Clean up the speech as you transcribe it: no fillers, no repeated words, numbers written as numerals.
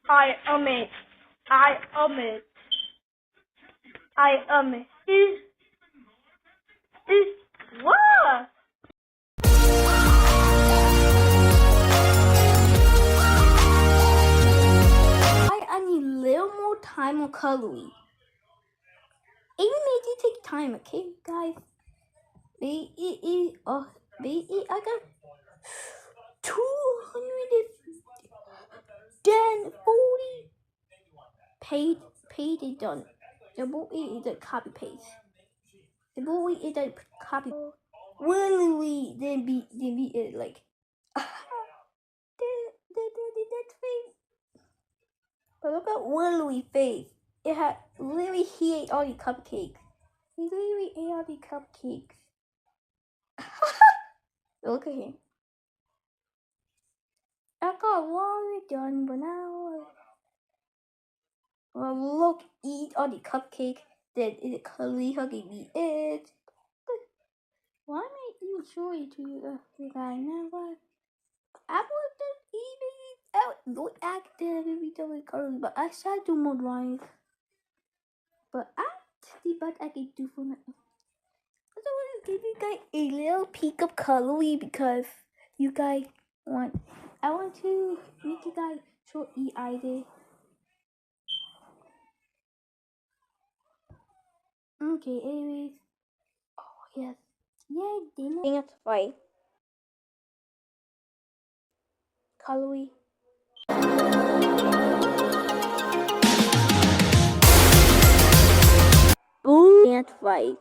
I it. I it. I it. Is what? I need a little more time on coloring. Even made you take time, okay, guys? I got 240 page is done. The boy is a copy paste. The boy is a copy. Willingly then be it like that face. But look at Willow's face. It had literally he ate all the cupcakes. He literally ate all the cupcakes. Look at him. I got one done, but now well, look, eat all the cupcake. Then it clearly hugging me it. Why am I even showing to you guys now? What? I was just eating out. Don't act every time coloring, but I shall do more drawings. But I see what I can do for now. I just want to give you guys a little peek of coloring because you guys want. I want to make you guys show either. Okay, anyways. Oh yes. Yeah, dinner. That's right. Coloring. Boom. That's right.